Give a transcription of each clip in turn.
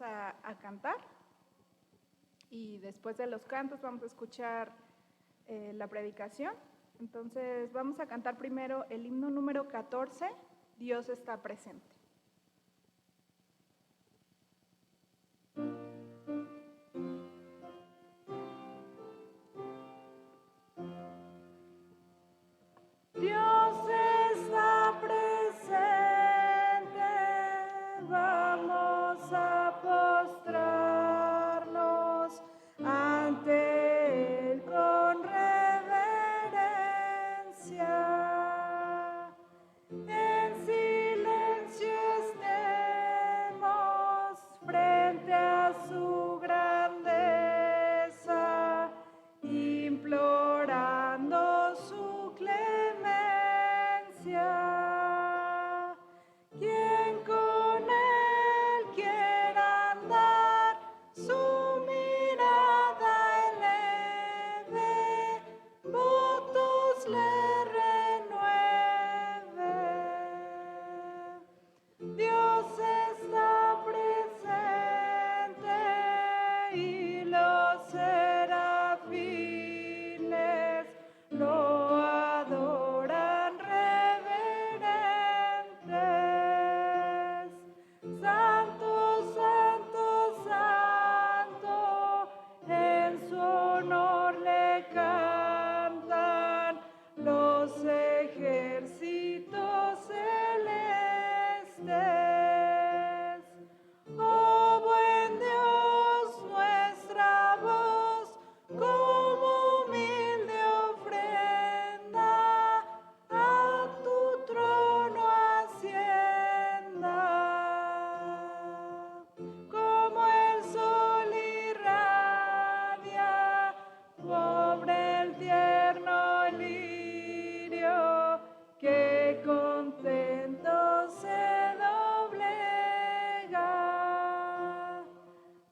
a cantar y después de los cantos vamos a escuchar la predicación. Entonces vamos a cantar primero el himno número 14, Dios está presente. Dios está presente, vamos a postrarnos ante Él con reverencia. En silencio estemos frente a su grandeza, implorando su clemencia. Quien con Él quiera andar, su mirada eleve, votos le renueve. Dios está presente y los serafines lo adoran reverentes. Santo, santo, santo, en su honor le cantan los ejércitos celestes. Oh buen Dios, nuestra voz como humilde ofrenda a tu trono ascienda. Como el sol irradia sobre el tierno lirio, que contento se doblega.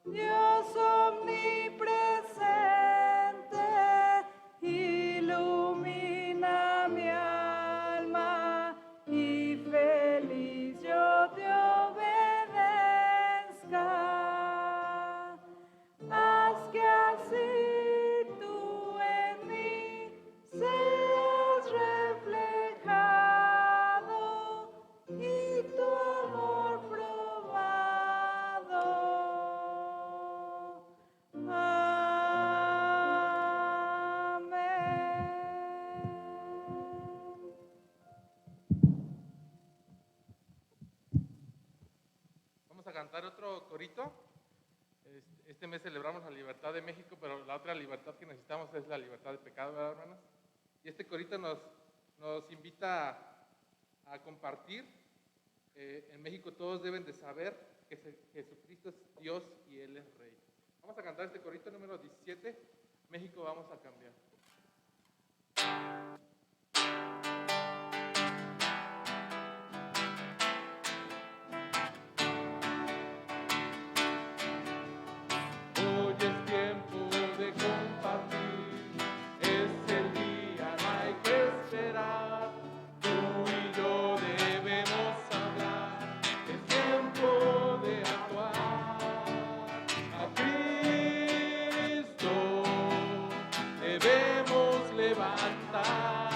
Dios omnipresente, ilumina mi alma y feliz yo te obedezca. Haz que así tú en mí seas reflejado y tu amor probado. Amén. Vamos a cantar otro corito. Este mes celebramos la libertad de México, pero la otra libertad que necesitamos es la libertad de pecado, ¿verdad, hermanos? Y este corito nos invita a compartir. En México todos deben de saber que Jesucristo es Dios y Él es Rey. Vamos a cantar este corito número 17, México vamos a cambiar. Hoy es tiempo de compartir, es el día, no hay que esperar. Tú y yo debemos hablar, es tiempo de actuar. A Cristo debemos levantar,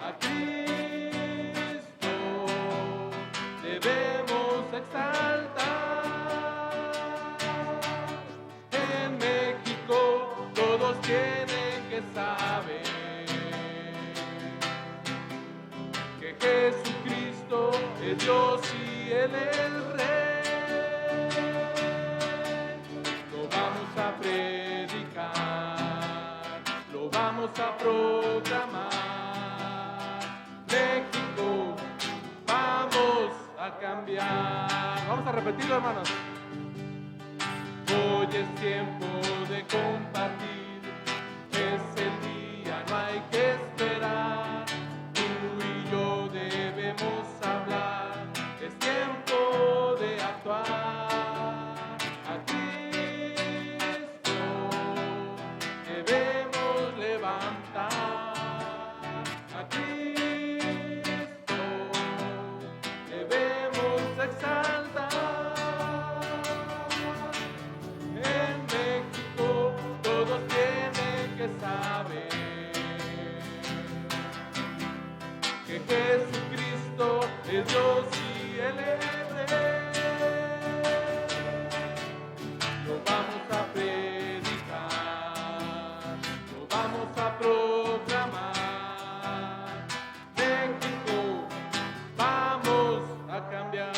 a Cristo debemos exaltar. En México todos tienen que saber que Jesucristo es Dios y Él es Rey. Lo vamos a predicar, lo vamos a proclamar. México, vamos a cambiar. Vamos a repetirlo, hermanos. Hoy es tiempo de compartir, es el día, no hay que esperar. Tú y yo debemos hablar, es tiempo de actuar. A Cristo debemos levantar, a Cristo debemos exaltar. celebre. Lo vamos a predicar, lo vamos a proclamar. México, vamos a cambiar.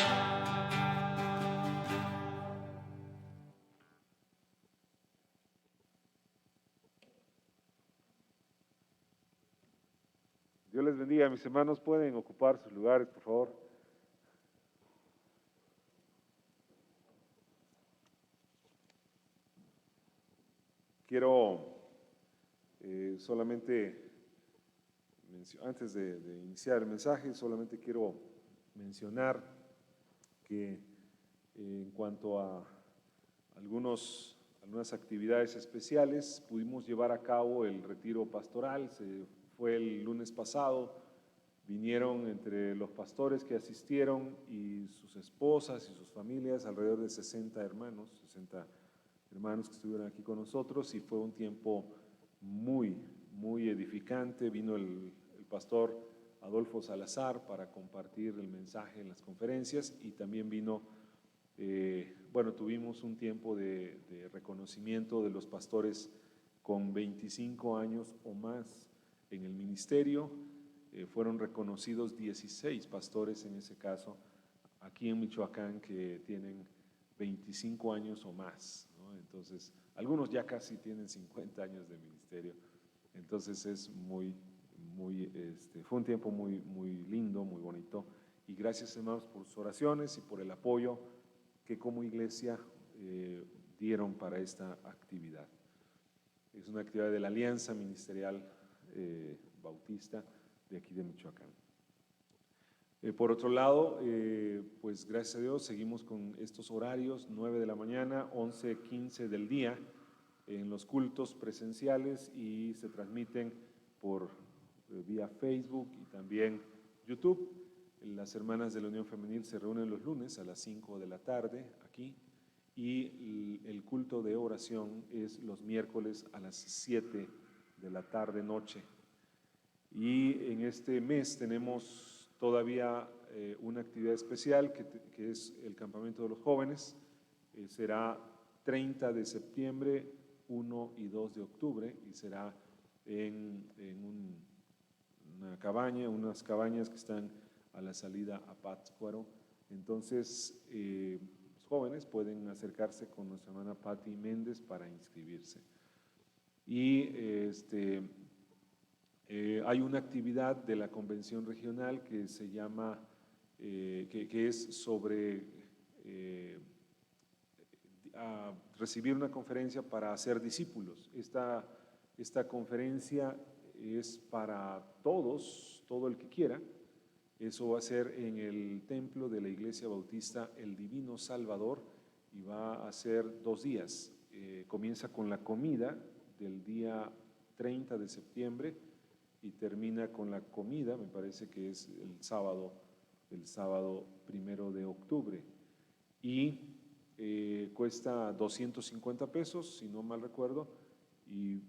Dios les bendiga, mis hermanos, pueden ocupar sus lugares, por favor. Quiero solamente, antes de iniciar el mensaje, solamente quiero mencionar que en cuanto a algunas actividades especiales, pudimos llevar a cabo el retiro pastoral. Fue el lunes pasado, vinieron entre los pastores que asistieron y sus esposas y sus familias, alrededor de 60 hermanos que estuvieron aquí con nosotros, y fue un tiempo muy edificante. Vino el pastor Adolfo Salazar para compartir el mensaje en las conferencias, y también vino, tuvimos un tiempo de reconocimiento de los pastores con 25 años o más en el ministerio. Fueron reconocidos 16 pastores en ese caso, aquí en Michoacán, que tienen 25 años o más, ¿no? Entonces, algunos ya casi tienen 50 años de ministerio. Entonces fue un tiempo muy lindo, muy bonito, y gracias, hermanos, por sus oraciones y por el apoyo que como iglesia dieron para esta actividad. Es una actividad de la Alianza Ministerial Bautista de aquí de Michoacán. Por otro lado, pues gracias a Dios seguimos con estos horarios: 9 de la mañana, 11:15 del día, en los cultos presenciales, y se transmiten por vía Facebook y también YouTube. Las hermanas de la Unión Femenil se reúnen los lunes a las 5 de la tarde aquí, y el culto de oración es los miércoles a las 7 de la tarde noche. Y en este mes tenemos todavía una actividad especial que es el campamento de los jóvenes. Será 30 de septiembre, 1 y 2 de octubre, y será en unas cabañas que están a la salida a Pátzcuaro. Entonces, los jóvenes pueden acercarse con nuestra hermana Patti Méndez para inscribirse. Y hay una actividad de la convención regional que se llama, que es sobre recibir una conferencia para hacer discípulos. Esta conferencia es para todos, todo el que quiera. Eso va a ser en el templo de la Iglesia Bautista El Divino Salvador, y va a ser 2 días. Comienza con la comida del día 30 de septiembre y termina con la comida, me parece que es el sábado 1 de octubre. Y cuesta 250 pesos, si no mal recuerdo, y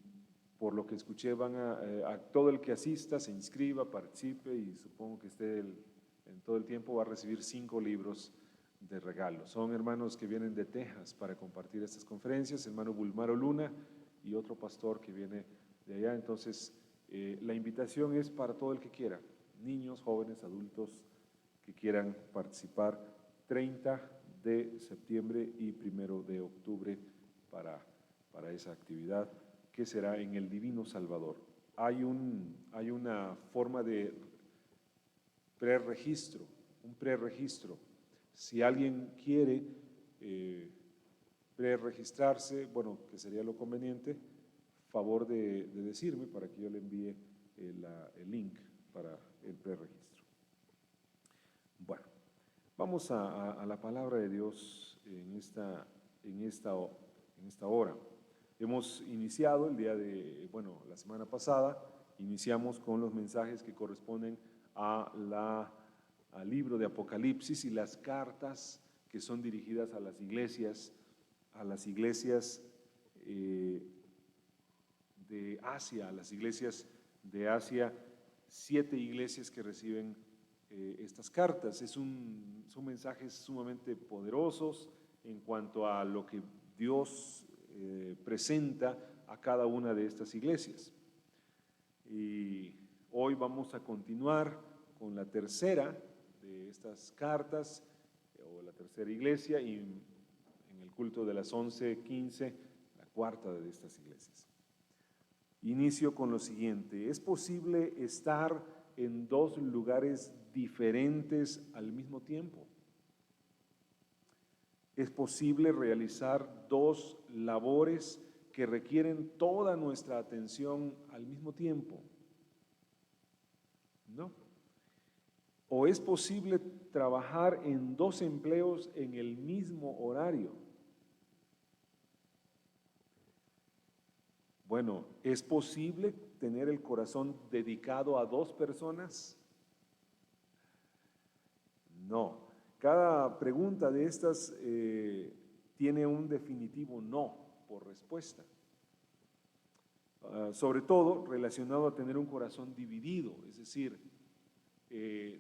por lo que escuché a todo el que asista, se inscriba, participe, y supongo que esté en todo el tiempo, va a recibir 5 libros de regalo. Son hermanos que vienen de Texas para compartir estas conferencias, hermano Bulmaro Luna y otro pastor que viene de allá. Entonces, la invitación es para todo el que quiera, niños, jóvenes, adultos que quieran participar, 30 de septiembre y 1 de octubre para esa actividad, que será en el Divino Salvador. Hay una forma de preregistro, un preregistro. Si alguien quiere preregistrarse, bueno, que sería lo conveniente, favor de decirme para que yo le envíe el link para el preregistro. Bueno, vamos a la palabra de Dios en esta hora. Hemos iniciado la semana pasada, iniciamos con los mensajes que corresponden al libro de Apocalipsis y las cartas que son dirigidas a las iglesias de Asia, 7 iglesias que reciben estas cartas. Son mensajes sumamente poderosos en cuanto a lo que Dios presenta a cada una de estas iglesias. Y hoy vamos a continuar con la tercera de estas cartas, o la tercera iglesia, y en el culto de las 11:15, la cuarta de estas iglesias. Inicio con lo siguiente: ¿es posible estar en dos lugares diferentes al mismo tiempo? ¿Es posible realizar dos labores que requieren toda nuestra atención al mismo tiempo? No. ¿O es posible trabajar en dos empleos en el mismo horario? Bueno, ¿es posible tener el corazón dedicado a dos personas? No. Cada pregunta de estas tiene un definitivo no por respuesta. Sobre todo relacionado a tener un corazón dividido, es decir,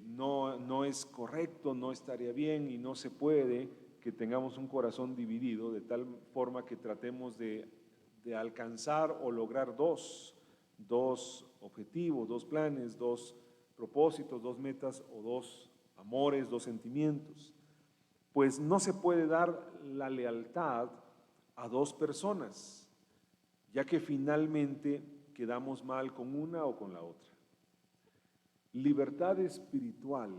no es correcto, no estaría bien y no se puede que tengamos un corazón dividido de tal forma que tratemos de alcanzar o lograr dos objetivos, dos planes, dos propósitos, dos metas o dos amores, dos sentimientos. Pues no se puede dar la lealtad a dos personas, ya que finalmente quedamos mal con una o con la otra. Libertad espiritual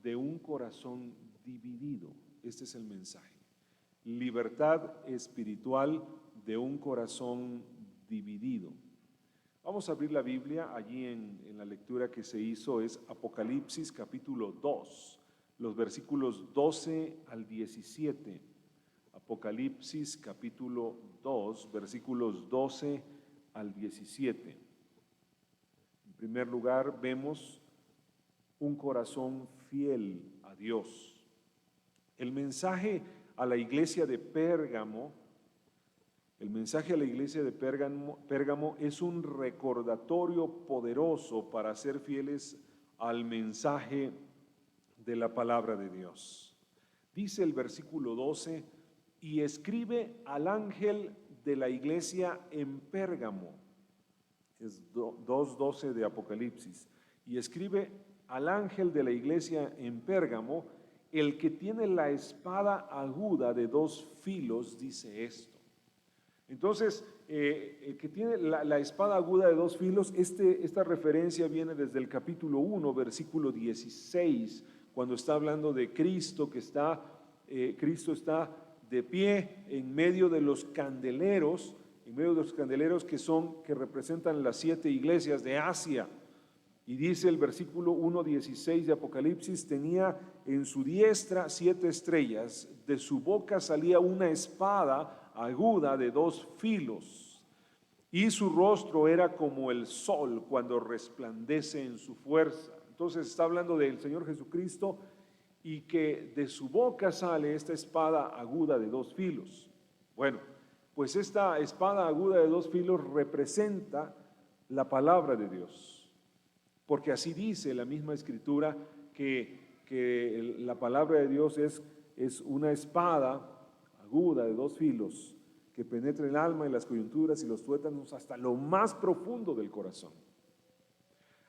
de un corazón dividido. Este es el mensaje. Libertad espiritual de un corazón dividido. Vamos a abrir la Biblia. Allí en la lectura que se hizo es Apocalipsis capítulo 2, los versículos 12 al 17. Apocalipsis capítulo 2, versículos 12 al 17. En primer lugar, vemos un corazón fiel a Dios. El mensaje a la iglesia de Pérgamo, Pérgamo es un recordatorio poderoso para ser fieles al mensaje de la palabra de Dios. Dice el versículo 12: y escribe al ángel de la iglesia en Pérgamo. Es 2:12 de Apocalipsis. Y escribe al ángel de la iglesia en Pérgamo: el que tiene la espada aguda de dos filos dice esto. Entonces, el que tiene la espada aguda de dos filos, esta referencia viene desde el capítulo 1, versículo 16, cuando está hablando de Cristo, Cristo está de pie en medio de los candeleros, que representan las 7 iglesias de Asia. Y dice el versículo 1:16 de Apocalipsis: tenía en su diestra 7 estrellas, de su boca salía una espada aguda de dos filos, y su rostro era como el sol cuando resplandece en su fuerza. Entonces está hablando del Señor Jesucristo, y que de su boca sale esta espada aguda de dos filos. Bueno, pues esta espada aguda de dos filos representa la palabra de Dios. Porque así dice la misma Escritura que la palabra de Dios es una espada aguda de dos filos que penetra el alma y las coyunturas y los tuétanos hasta lo más profundo del corazón.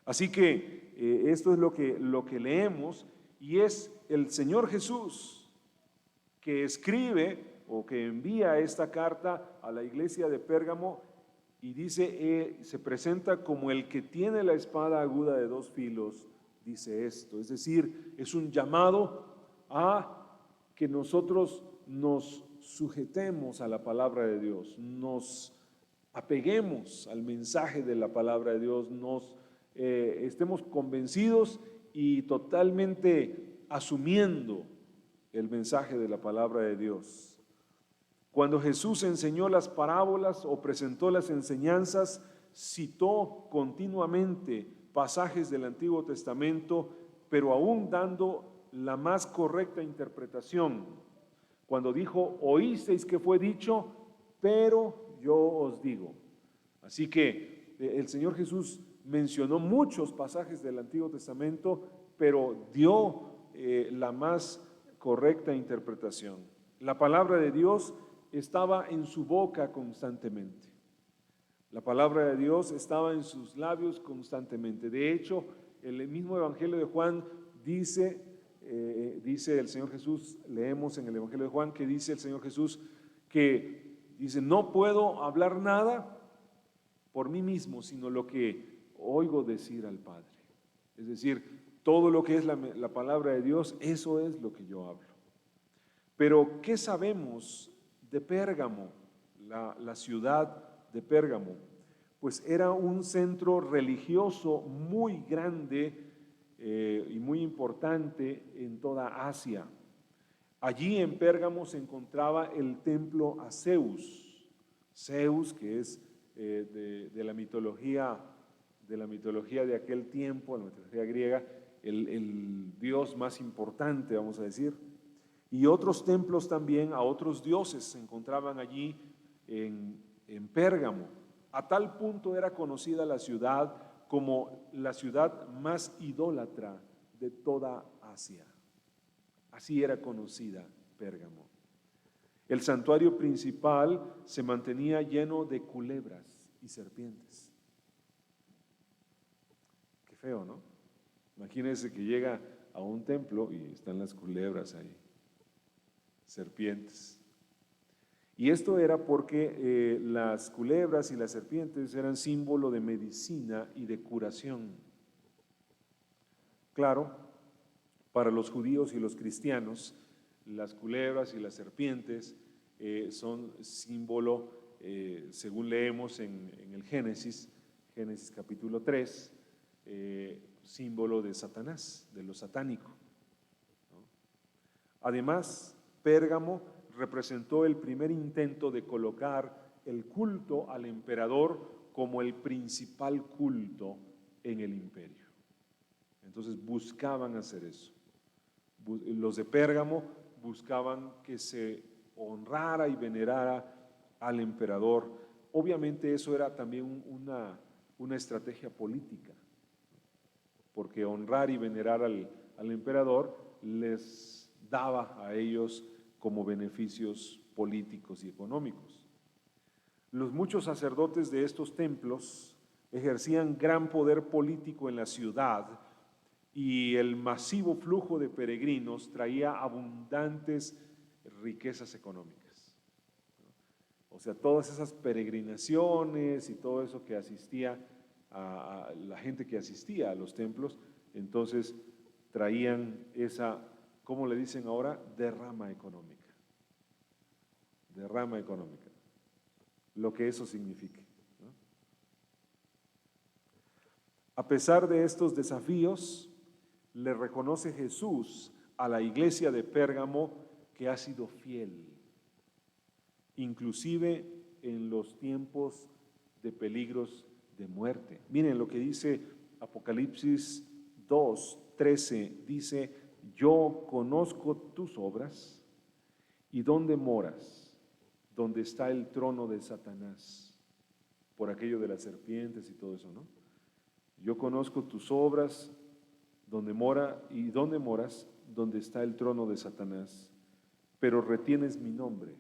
Así que esto es lo que leemos, y es el Señor Jesús que escribe o que envía esta carta a la iglesia de Pérgamo. Y dice, se presenta como el que tiene la espada aguda de dos filos, dice esto. Es decir, es un llamado a que nosotros nos sujetemos a la palabra de Dios, nos apeguemos al mensaje de la palabra de Dios, estemos convencidos y totalmente asumiendo el mensaje de la palabra de Dios. Cuando Jesús enseñó las parábolas o presentó las enseñanzas, citó continuamente pasajes del Antiguo Testamento, pero aún dando la más correcta interpretación. Cuando dijo: oísteis que fue dicho, pero yo os digo. Así que el Señor Jesús mencionó muchos pasajes del Antiguo Testamento, pero dio la más correcta interpretación. La palabra de Dios estaba en su boca constantemente. La palabra de Dios estaba en sus labios constantemente. De hecho, el mismo Evangelio de Juan dice el Señor Jesús, leemos en el Evangelio de Juan que dice el Señor Jesús que dice, no puedo hablar nada por mí mismo, sino lo que oigo decir al Padre. Es decir, todo lo que es la palabra de Dios, eso es lo que yo hablo. Pero, ¿qué sabemos de Pérgamo, la ciudad de Pérgamo? Pues era un centro religioso muy grande y muy importante en toda Asia. Allí en Pérgamo se encontraba el templo a Zeus. Zeus, que es de la mitología de aquel tiempo, la mitología griega, el dios más importante, vamos a decir. Y otros templos también a otros dioses se encontraban allí en Pérgamo. A tal punto era conocida la ciudad como la ciudad más idólatra de toda Asia. Así era conocida Pérgamo. El santuario principal se mantenía lleno de culebras y serpientes. Qué feo, ¿no? Imagínense que llega a un templo y están las culebras ahí, serpientes. Y esto era porque las culebras y las serpientes eran símbolo de medicina y de curación. Claro, para los judíos y los cristianos, las culebras y las serpientes son símbolo, según leemos en el Génesis capítulo 3, símbolo de Satanás, de lo satánico, ¿no? Además, Pérgamo representó el primer intento de colocar el culto al emperador como el principal culto en el imperio. Entonces buscaban hacer eso. Los de Pérgamo buscaban que se honrara y venerara al emperador. Obviamente eso era también una estrategia política, porque honrar y venerar al emperador les daba a ellos como beneficios políticos y económicos. Los muchos sacerdotes de estos templos ejercían gran poder político en la ciudad y el masivo flujo de peregrinos traía abundantes riquezas económicas. O sea, todas esas peregrinaciones y todo eso que asistía a la gente que asistía a los templos, entonces traían esa, ¿cómo le dicen ahora? Derrama económica. Derrama económica. Lo que eso signifique, ¿no? A pesar de estos desafíos, le reconoce Jesús a la iglesia de Pérgamo que ha sido fiel, inclusive en los tiempos de peligros de muerte. Miren lo que dice Apocalipsis 2:13, dice, yo conozco tus obras y dónde moras, donde está el trono de Satanás, por aquello de las serpientes y todo eso, ¿no? Yo conozco tus obras, donde mora y dónde moras, donde está el trono de Satanás, pero retienes mi nombre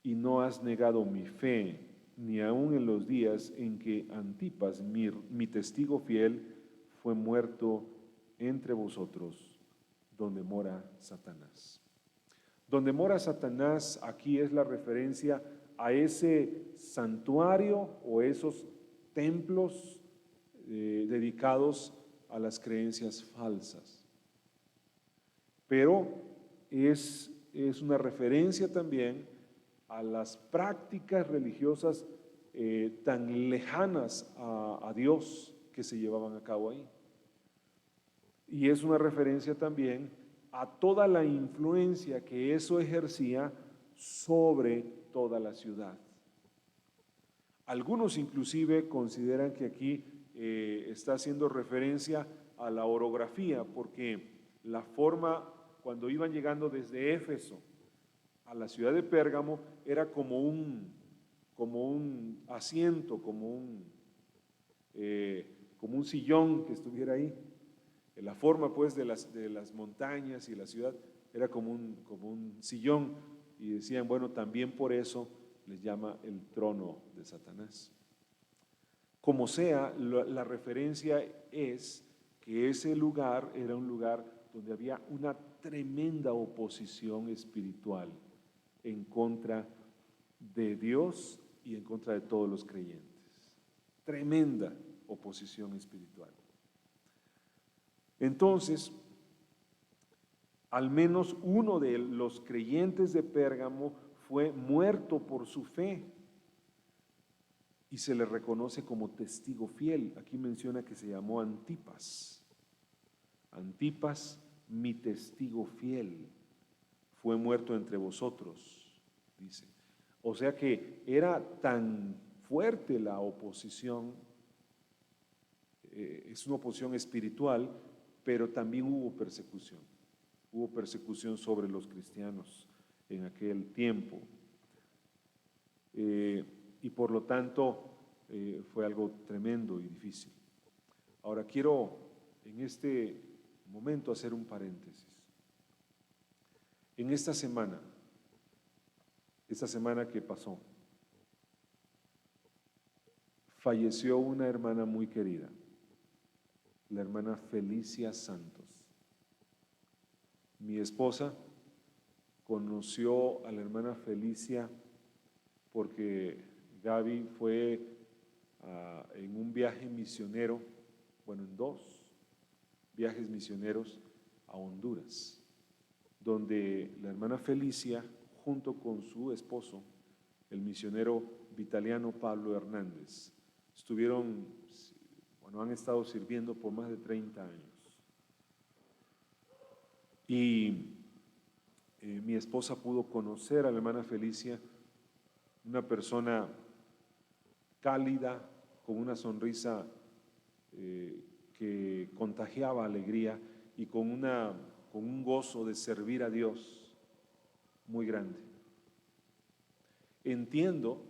y no has negado mi fe, ni aun en los días en que Antipas, mi testigo fiel, fue muerto entre vosotros, donde mora Satanás. Donde mora Satanás, aquí es la referencia a ese santuario o esos templos dedicados a las creencias falsas. Pero es una referencia también a las prácticas religiosas tan lejanas a Dios que se llevaban a cabo ahí. Y es una referencia también a toda la influencia que eso ejercía sobre toda la ciudad. Algunos inclusive consideran que aquí está haciendo referencia a la orografía, porque la forma, cuando iban llegando desde Éfeso a la ciudad de Pérgamo, era como un asiento, como un sillón que estuviera ahí. La forma pues de las montañas y la ciudad era como un sillón, y decían, bueno, también por eso les llama el trono de Satanás. Como sea, la referencia es que ese lugar era un lugar donde había una tremenda oposición espiritual en contra de Dios y en contra de todos los creyentes. Tremenda oposición espiritual. Entonces, al menos uno de los creyentes de Pérgamo fue muerto por su fe y se le reconoce como testigo fiel. Aquí menciona que se llamó Antipas. Antipas, mi testigo fiel, fue muerto entre vosotros, dice. O sea que era tan fuerte la oposición, es una oposición espiritual, pero también hubo persecución. Hubo persecución sobre los cristianos en aquel tiempo. Y por lo tanto fue algo tremendo y difícil. Ahora quiero en este momento hacer un paréntesis. En esta semana que pasó, falleció una hermana muy querida, la hermana Felicia Santos. Mi esposa conoció a la hermana Felicia porque Gaby fue en un viaje misionero, bueno, en 2 viajes misioneros a Honduras, donde la hermana Felicia, junto con su esposo, el misionero vitaliano Pablo Hernández, han estado sirviendo por más de 30 años. Y mi esposa pudo conocer a la hermana Felicia, una persona cálida, con una sonrisa que contagiaba alegría y con un gozo de servir a Dios muy grande. Entiendo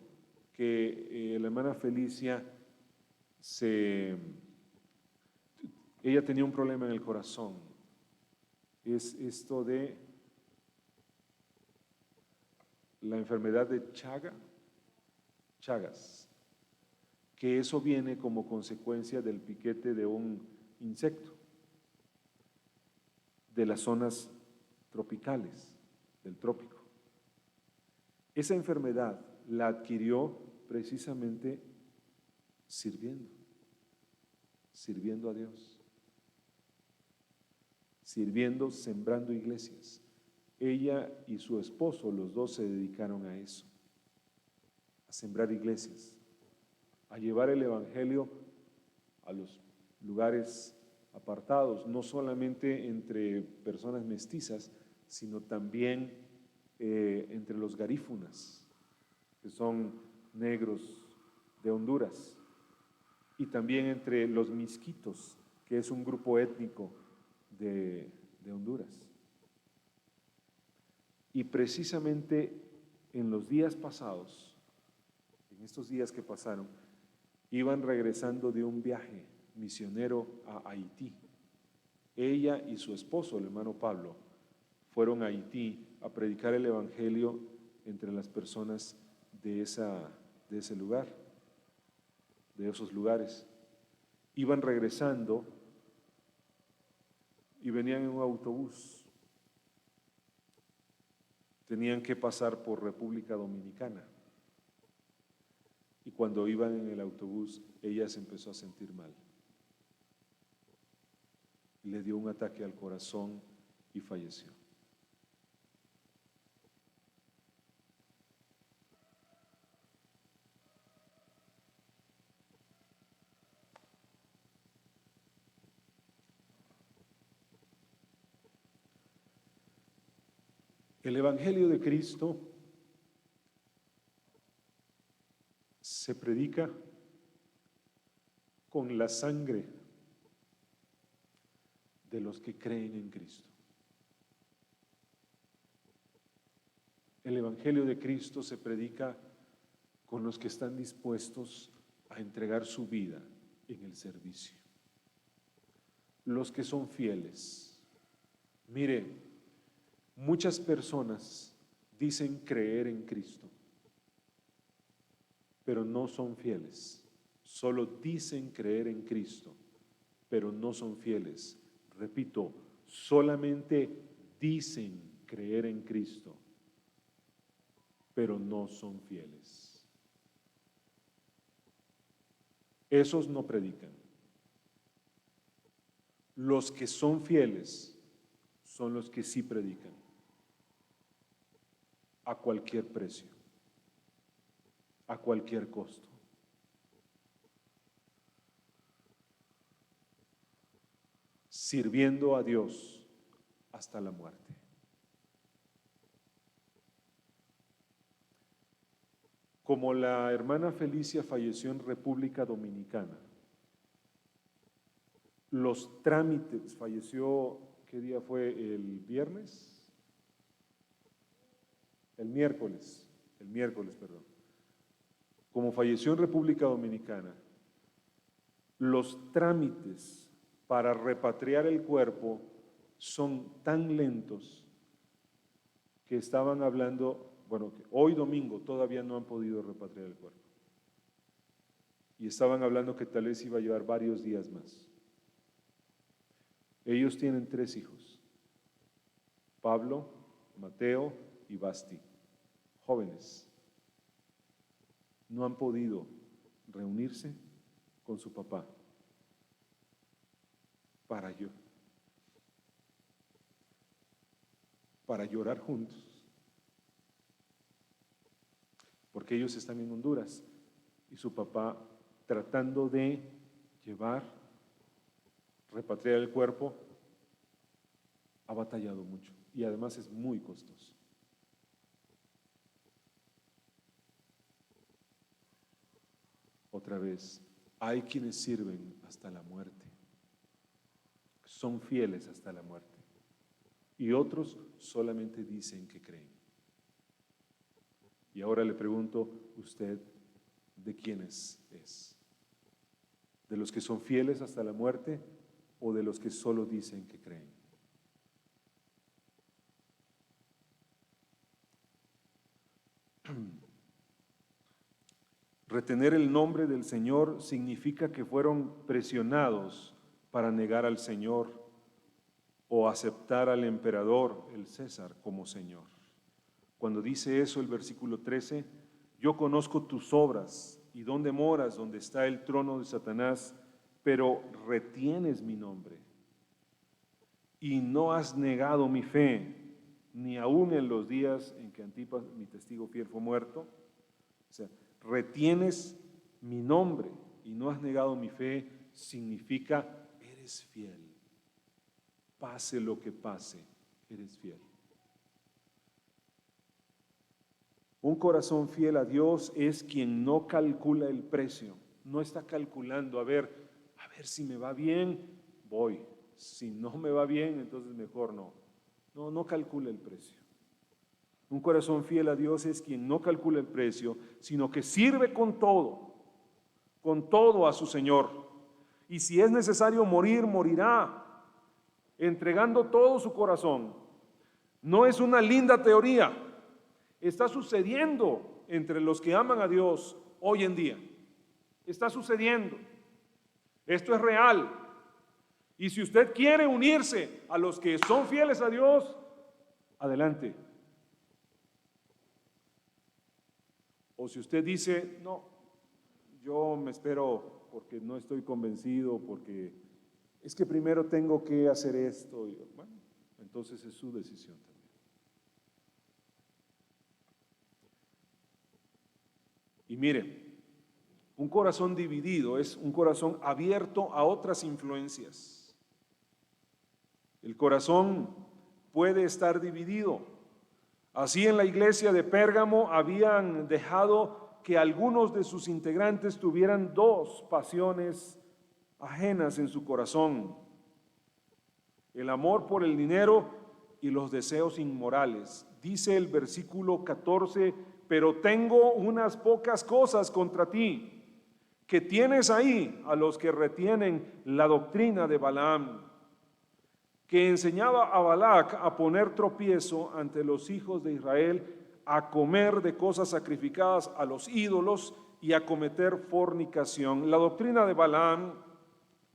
que la hermana Felicia ella tenía un problema en el corazón. Es esto de la enfermedad de Chagas, que eso viene como consecuencia del piquete de un insecto de las zonas tropicales, del trópico. Esa enfermedad la adquirió precisamente sirviendo a Dios, sembrando iglesias. Ella y su esposo, los dos se dedicaron a eso, a sembrar iglesias, a llevar el evangelio a los lugares apartados, no solamente entre personas mestizas, sino también entre los garífunas, que son negros de Honduras, y también entre los misquitos, que es un grupo étnico de Honduras. Y precisamente en los días pasados, en estos días que pasaron, iban regresando de un viaje misionero a Haití. Ella y su esposo, el hermano Pablo, fueron a Haití a predicar el evangelio entre las personas de ese lugar, de esos lugares. Iban regresando y venían en un autobús. Tenían que pasar por República Dominicana. Y cuando iban en el autobús, ella se empezó a sentir mal. Le dio un ataque al corazón y falleció. El Evangelio de Cristo se predica con la sangre de los que creen en Cristo. El Evangelio de Cristo se predica con los que están dispuestos a entregar su vida en el servicio. Los que son fieles. Mire, muchas personas dicen creer en Cristo, pero no son fieles. Solo dicen creer en Cristo, pero no son fieles. Repito, solamente dicen creer en Cristo, pero no son fieles. Esos no predican. Los que son fieles son los que sí predican, a cualquier precio, a cualquier costo. Sirviendo a Dios hasta la muerte. Como la hermana Felicia falleció en República Dominicana, los trámites, falleció, ¿qué día fue? ¿El viernes? El miércoles, perdón. Como falleció en República Dominicana, los trámites para repatriar el cuerpo son tan lentos que estaban hablando, bueno, que hoy domingo todavía no han podido repatriar el cuerpo. Y estaban hablando que tal vez iba a llevar varios días más. Ellos tienen 3 hijos, Pablo, Mateo y Basti, jóvenes. No han podido reunirse con su papá para llorar juntos, porque ellos están en Honduras y su papá tratando de repatriar el cuerpo, ha batallado mucho y además es muy costoso. Otra vez, hay quienes sirven hasta la muerte, son fieles hasta la muerte, y otros solamente dicen que creen. Y ahora le pregunto, ¿usted de quiénes es? ¿De los que son fieles hasta la muerte o de los que solo dicen que creen? Retener el nombre del Señor significa que fueron presionados para negar al Señor o aceptar al emperador, el César, como Señor. Cuando dice eso el versículo 13, yo conozco tus obras y dónde moras, donde está el trono de Satanás, pero retienes mi nombre y no has negado mi fe, ni aún en los días en que Antipas, mi testigo fiel, fue muerto. O sea, retienes mi nombre y no has negado mi fe, significa eres fiel. Pase lo que pase, eres fiel. Un corazón fiel a Dios es quien no calcula el precio, no está calculando, a ver si me va bien, voy, si no me va bien, entonces mejor no. No calcula el precio. Un corazón fiel a Dios es quien no calcula el precio, sino que sirve con todo a su Señor. Y si es necesario morir, morirá, entregando todo su corazón. No es una linda teoría, está sucediendo entre los que aman a Dios hoy en día. Está sucediendo. Esto es real. Y si usted quiere unirse a los que son fieles a Dios, adelante. O si usted dice, no, yo me espero porque no estoy convencido, porque es que primero tengo que hacer esto, y, bueno, entonces es su decisión también. Y mire, un corazón dividido es un corazón abierto a otras influencias. El corazón puede estar dividido. Así en la iglesia de Pérgamo habían dejado que algunos de sus integrantes tuvieran 2 pasiones ajenas en su corazón: el amor por el dinero y los deseos inmorales. Dice el versículo 14, pero tengo unas pocas cosas contra ti, que tienes ahí a los que retienen la doctrina de Balaam, que enseñaba a Balac a poner tropiezo ante los hijos de Israel, a comer de cosas sacrificadas a los ídolos y a cometer fornicación. La doctrina de Balaam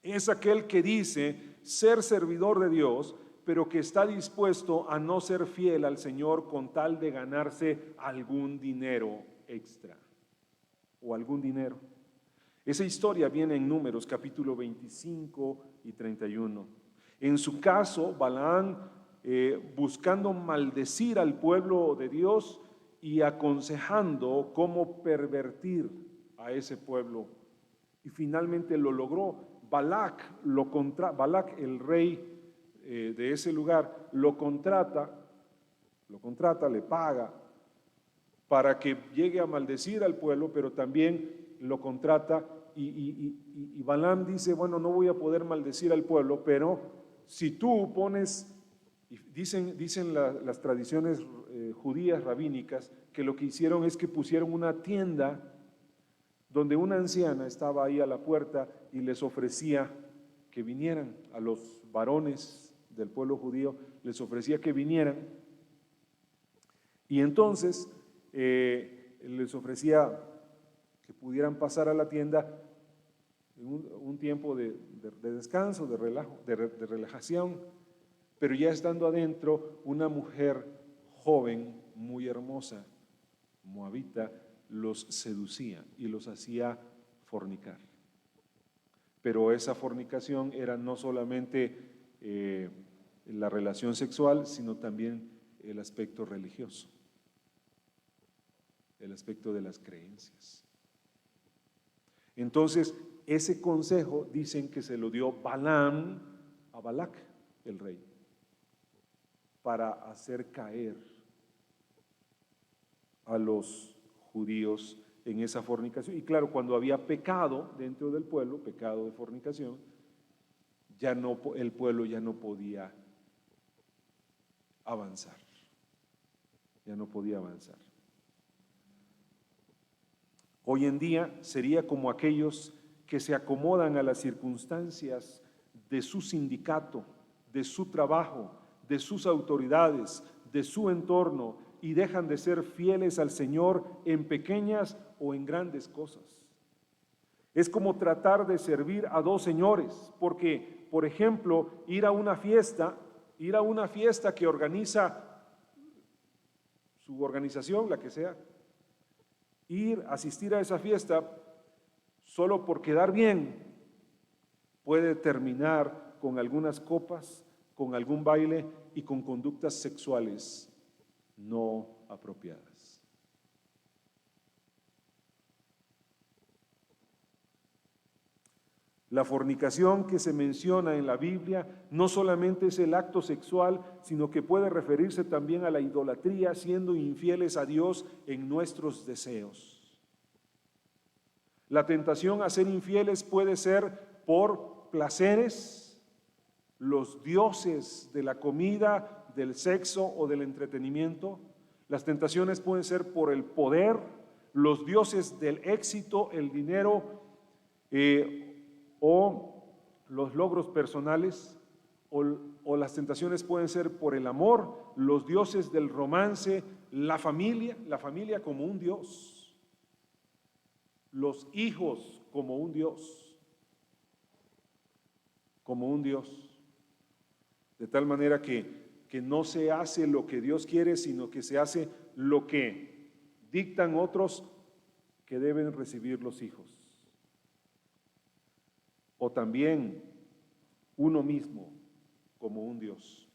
es aquel que dice ser servidor de Dios, pero que está dispuesto a no ser fiel al Señor con tal de ganarse algún dinero extra o algún dinero. Esa historia viene en Números capítulo 25 y 31. En su caso, Balaam, buscando maldecir al pueblo de Dios y aconsejando cómo pervertir a ese pueblo. Y finalmente lo logró. Balac, el rey de ese lugar, lo contrata, le paga para que llegue a maldecir al pueblo, pero también lo contrata y Balaam dice, bueno, no voy a poder maldecir al pueblo, pero si tú pones, dicen las tradiciones judías rabínicas, que lo que hicieron es que pusieron una tienda donde una anciana estaba ahí a la puerta y les ofrecía que vinieran a los varones del pueblo judío, les ofrecía que vinieran, y entonces les ofrecía que pudieran pasar a la tienda en un tiempo de descanso, de relajación, pero ya estando adentro, una mujer joven, muy hermosa, moabita, los seducía y los hacía fornicar. Pero esa fornicación era no solamente la relación sexual, sino también el aspecto religioso, el aspecto de las creencias. Entonces, ese consejo dicen que se lo dio Balaam a Balac, el rey, para hacer caer a los judíos en esa fornicación. Y claro, cuando había pecado dentro del pueblo, pecado de fornicación, el pueblo ya no podía avanzar. Ya no podía avanzar. Hoy en día sería como aquellos que se acomodan a las circunstancias de su sindicato, de su trabajo, de sus autoridades, de su entorno, y dejan de ser fieles al Señor en pequeñas o en grandes cosas. Es como tratar de servir a dos señores, porque, por ejemplo, ir a una fiesta que organiza su organización, la que sea, asistir a esa fiesta solo por quedar bien, puede terminar con algunas copas, con algún baile y con conductas sexuales no apropiadas. La fornicación que se menciona en la Biblia no solamente es el acto sexual, sino que puede referirse también a la idolatría, siendo infieles a Dios en nuestros deseos. La tentación a ser infieles puede ser por placeres, los dioses de la comida, del sexo o del entretenimiento. Las tentaciones pueden ser por el poder, los dioses del éxito, el dinero o los logros personales, o las tentaciones pueden ser por el amor, los dioses del romance, la familia como un dios, los hijos como un dios, de tal manera que no se hace lo que Dios quiere, sino que se hace lo que dictan otros que deben recibir los hijos. O también uno mismo como un Dios.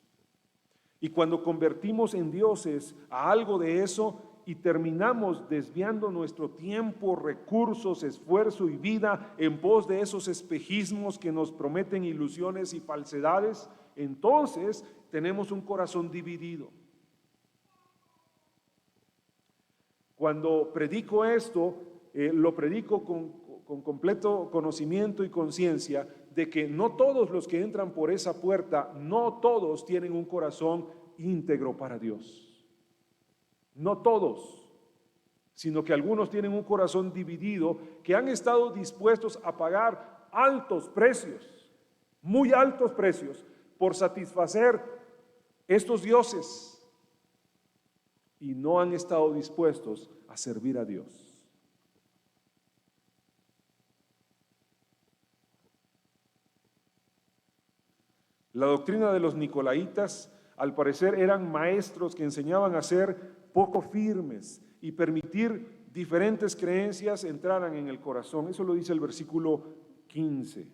Y cuando convertimos en dioses a algo de eso y terminamos desviando nuestro tiempo, recursos, esfuerzo y vida en pos de esos espejismos que nos prometen ilusiones y falsedades, entonces tenemos un corazón dividido. Cuando predico esto, lo predico con completo conocimiento y conciencia de que no todos los que entran por esa puerta, no todos tienen un corazón íntegro para Dios. No todos. sino que algunos tienen un corazón dividido, que han estado dispuestos a pagar altos precios, muy altos precios, por satisfacer estos dioses, y no han estado dispuestos a servir a Dios. La doctrina de los nicolaítas, al parecer, eran maestros que enseñaban a ser poco firmes y permitir diferentes creencias entraran en el corazón. Eso lo dice el versículo 15,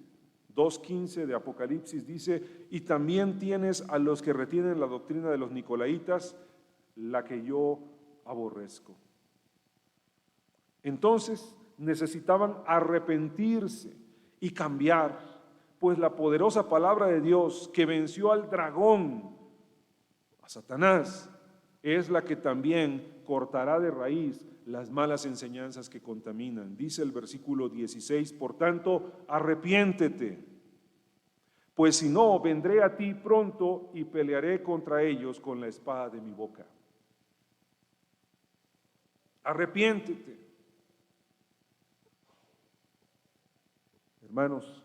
2:15 de Apocalipsis, dice: y también tienes a los que retienen la doctrina de los nicolaítas, la que yo aborrezco. Entonces necesitaban arrepentirse y cambiar, pues la poderosa palabra de Dios que venció al dragón, a Satanás, es la que también cortará de raíz las malas enseñanzas que contaminan. Dice el versículo 16, por tanto, arrepiéntete, pues si no, vendré a ti pronto y pelearé contra ellos con la espada de mi boca. Arrepiéntete. Hermanos,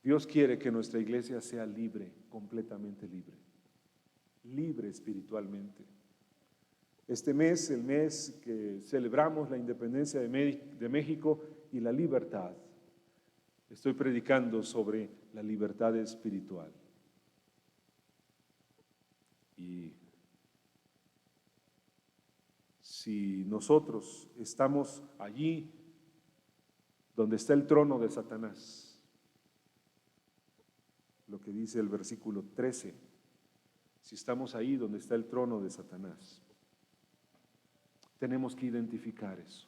Dios quiere que nuestra iglesia sea libre, completamente libre, libre espiritualmente. Este mes, el mes que celebramos la independencia de México y la libertad, estoy predicando sobre la libertad espiritual. Y si nosotros estamos allí donde está el trono de Satanás, lo que dice el versículo 13, si estamos ahí donde está el trono de Satanás, tenemos que identificar eso.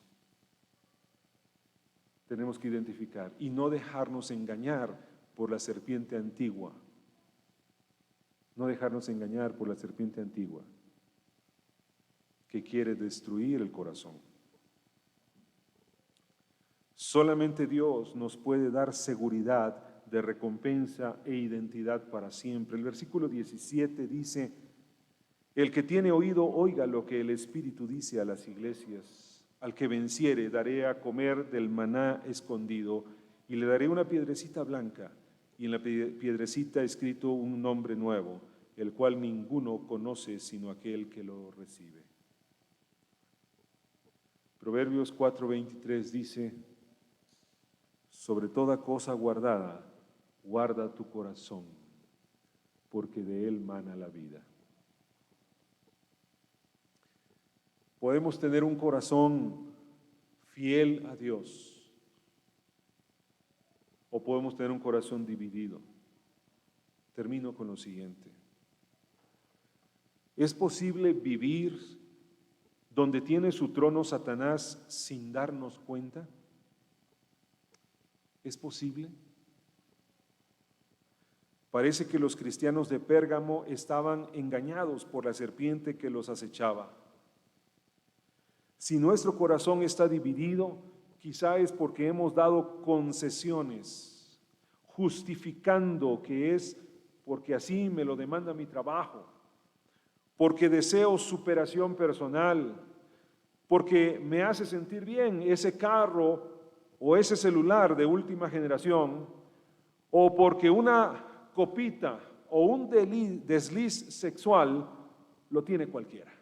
Tenemos que identificar y no dejarnos engañar por la serpiente antigua. No dejarnos engañar por la serpiente antigua que quiere destruir el corazón. Solamente Dios nos puede dar seguridad de recompensa e identidad para siempre. El versículo 17 dice: el que tiene oído, oiga lo que el Espíritu dice a las iglesias. Al que venciere, daré a comer del maná escondido, y le daré una piedrecita blanca, y en la piedrecita escrito un nombre nuevo, el cual ninguno conoce sino aquel que lo recibe. Proverbios 4:23 dice: sobre toda cosa guardada, guarda tu corazón, porque de él mana la vida. Podemos tener un corazón fiel a Dios, o podemos tener un corazón dividido. Termino con lo siguiente. ¿Es posible vivir donde tiene su trono Satanás sin darnos cuenta? ¿Es posible? Parece que los cristianos de Pérgamo estaban engañados por la serpiente que los acechaba. Si nuestro corazón está dividido, quizá es porque hemos dado concesiones, justificando que es porque así me lo demanda mi trabajo, porque deseo superación personal, porque me hace sentir bien ese carro o ese celular de última generación, o porque una copita o un desliz sexual lo tiene cualquiera.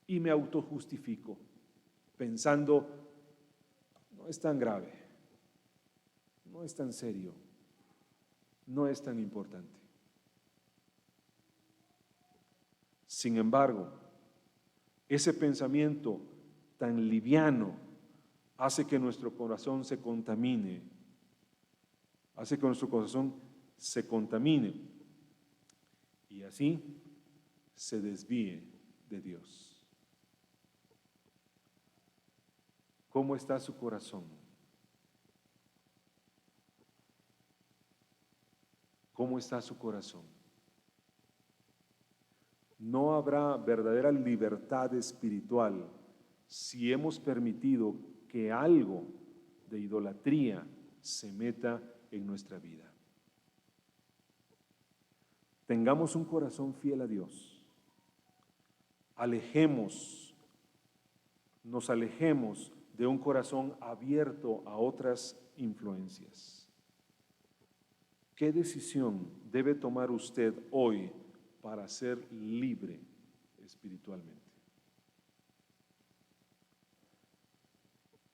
Y me autojustifico, pensando, no es tan grave, no es tan serio, no es tan importante. Sin embargo, ese pensamiento tan liviano hace que nuestro corazón se contamine, y así se desvíe de Dios. ¿Cómo está su corazón? ¿Cómo está su corazón? No habrá verdadera libertad espiritual si hemos permitido que algo de idolatría se meta en nuestra vida. Tengamos un corazón fiel a Dios. Alejemos nos alejemos de un corazón abierto a otras influencias. ¿Qué decisión debe tomar usted hoy para ser libre espiritualmente?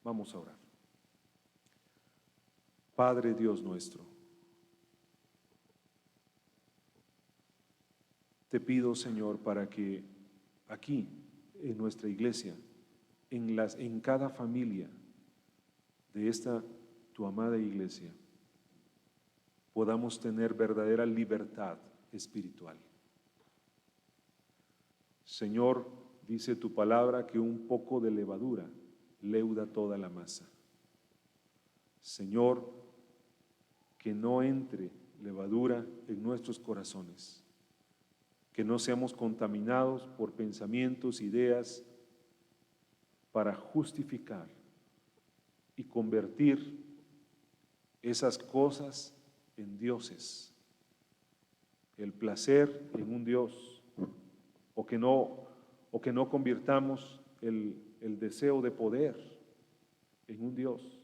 Vamos a orar. Padre Dios nuestro, te pido, Señor, para que aquí, en nuestra iglesia, en cada familia de esta tu amada iglesia, podamos tener verdadera libertad espiritual. Señor, dice tu palabra que un poco de levadura leuda toda la masa. Señor, que no entre levadura en nuestros corazones, que no seamos contaminados por pensamientos, ideas, para justificar y convertir esas cosas en dioses, el placer en un Dios, o que no convirtamos el deseo de poder en un Dios,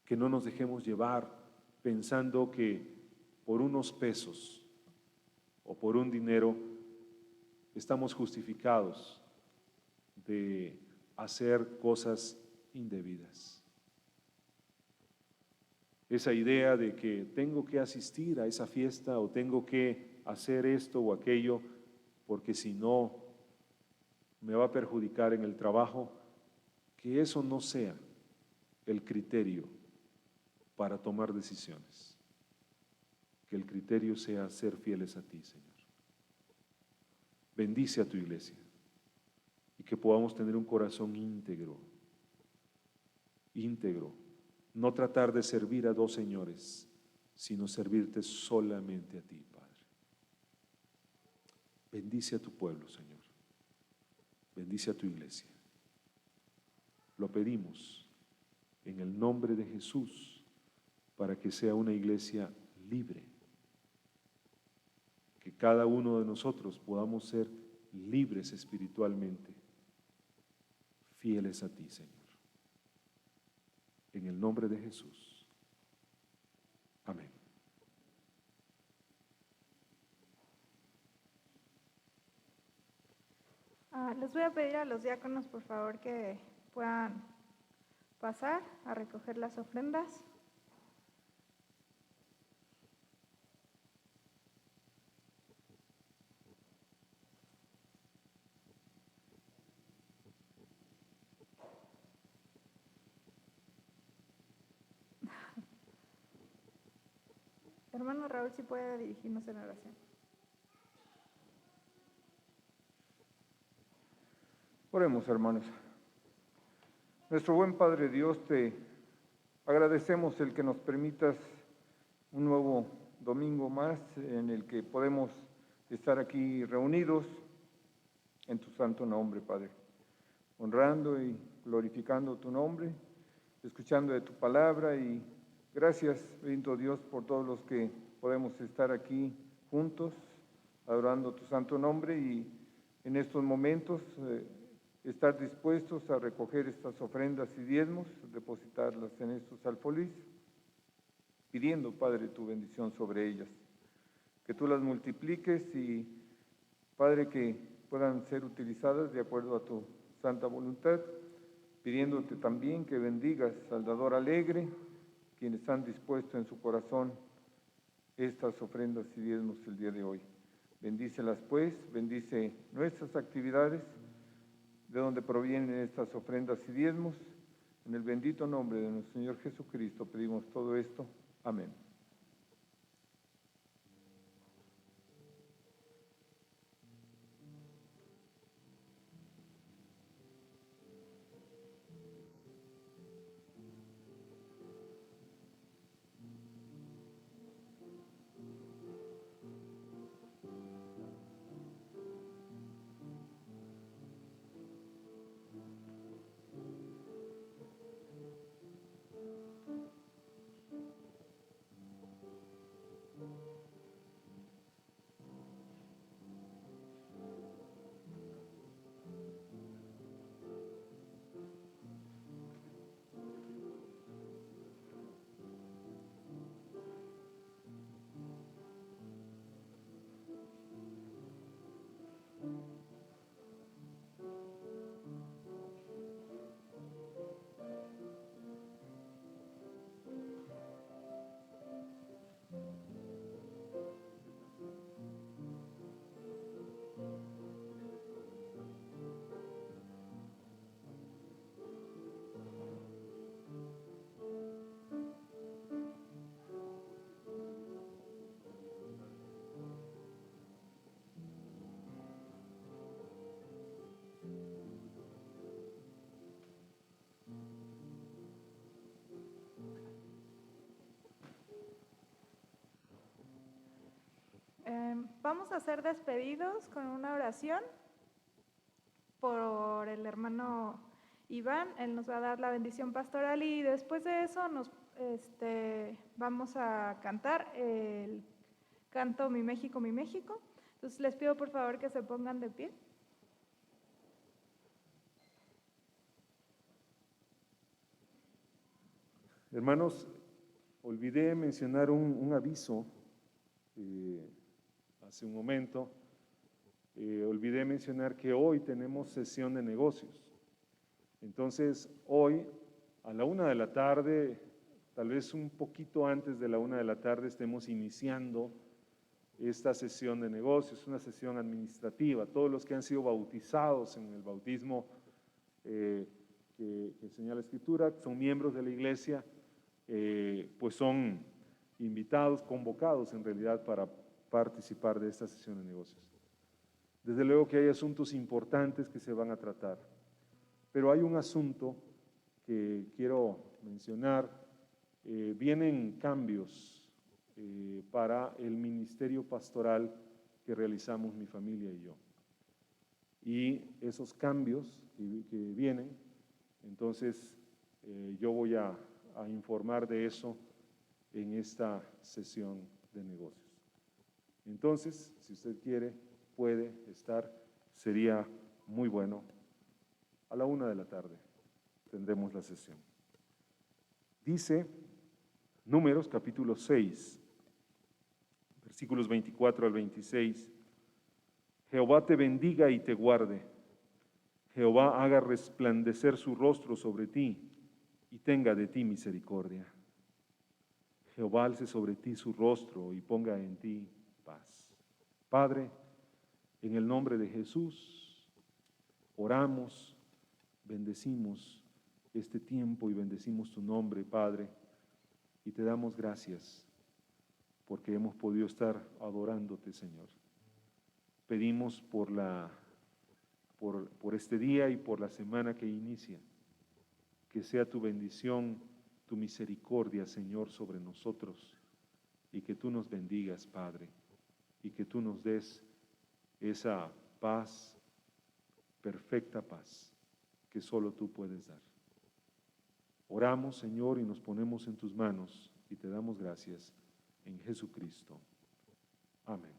que no nos dejemos llevar pensando que por unos pesos o por un dinero estamos justificados de hacer cosas indebidas. Esa idea de que tengo que asistir a esa fiesta o tengo que hacer esto o aquello porque si no me va a perjudicar en el trabajo, que eso no sea el criterio para tomar decisiones. Que el criterio sea ser fieles a ti, Señor. Bendice a tu iglesia y que podamos tener un corazón íntegro, no tratar de servir a dos señores, sino servirte solamente a ti, Padre. Bendice a tu pueblo, Señor. Bendice a tu iglesia. Lo pedimos en el nombre de Jesús para que sea una iglesia libre. Que cada uno de nosotros podamos ser libres espiritualmente, fieles a ti, Señor. En el nombre de Jesús. Amén. Les voy a pedir a los diáconos, por favor, que puedan pasar a recoger las ofrendas. Hermano Raúl, si puede dirigirnos en oración. Oremos, hermanos. Nuestro buen Padre Dios, te agradecemos el que nos permitas un nuevo domingo más en el que podemos estar aquí reunidos en tu santo nombre, Padre, honrando y glorificando tu nombre, escuchando de tu palabra y gracias, bendito Dios, por todos los que podemos estar aquí juntos, adorando tu santo nombre y en estos momentos estar dispuestos a recoger estas ofrendas y diezmos, depositarlas en estos alfolís, pidiendo, Padre, tu bendición sobre ellas, que tú las multipliques y, Padre, que puedan ser utilizadas de acuerdo a tu santa voluntad, pidiéndote también que bendigas al dador alegre, quienes han dispuesto en su corazón estas ofrendas y diezmos el día de hoy. Bendícelas pues, bendice nuestras actividades, de donde provienen estas ofrendas y diezmos. En el bendito nombre de nuestro Señor Jesucristo pedimos todo esto. Amén. Vamos a ser despedidos con una oración por el hermano Iván. Él nos va a dar la bendición pastoral y después de eso vamos a cantar el canto Mi México, mi México. Entonces les pido por favor que se pongan de pie. Hermanos, olvidé mencionar un aviso hace un momento. Olvidé mencionar que hoy tenemos sesión de negocios. Entonces, hoy a la 1 de la tarde, tal vez un poquito antes de la 1 de la tarde, estemos iniciando esta sesión de negocios, una sesión administrativa. Todos los que han sido bautizados en el bautismo que enseña la Escritura, son miembros de la iglesia, pues son invitados, convocados en realidad para participar de esta sesión de negocios. Desde luego que hay asuntos importantes que se van a tratar, pero hay un asunto que quiero mencionar. Vienen cambios para el ministerio pastoral que realizamos mi familia y yo. Y esos cambios que vienen, entonces yo voy a informar de eso en esta sesión de negocios. Entonces, si usted quiere, puede estar, sería muy bueno. A la 1 de la tarde tendremos la sesión. Dice Números capítulo 6, versículos 24 al 26. Jehová te bendiga y te guarde. Jehová haga resplandecer su rostro sobre ti y tenga de ti misericordia. Jehová alce sobre ti su rostro y ponga en ti paz. Padre, en el nombre de Jesús, oramos, bendecimos este tiempo y bendecimos tu nombre, Padre, y te damos gracias porque hemos podido estar adorándote, Señor. Pedimos por este día y por la semana que inicia, que sea tu bendición, tu misericordia, Señor, sobre nosotros, y que tú nos bendigas, Padre, y que tú nos des esa paz, perfecta paz, que solo tú puedes dar. Oramos, Señor, y nos ponemos en tus manos, y te damos gracias en Jesucristo. Amén.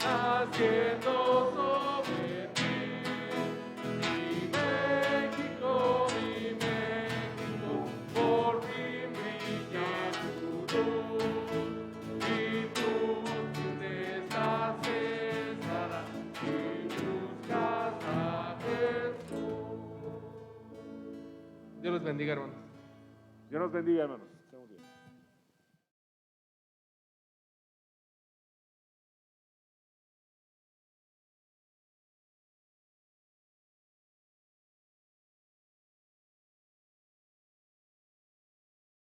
Naciendo sobre ti, mi México. Dios los bendiga, hermanos. Dios nos bendiga, hermanos.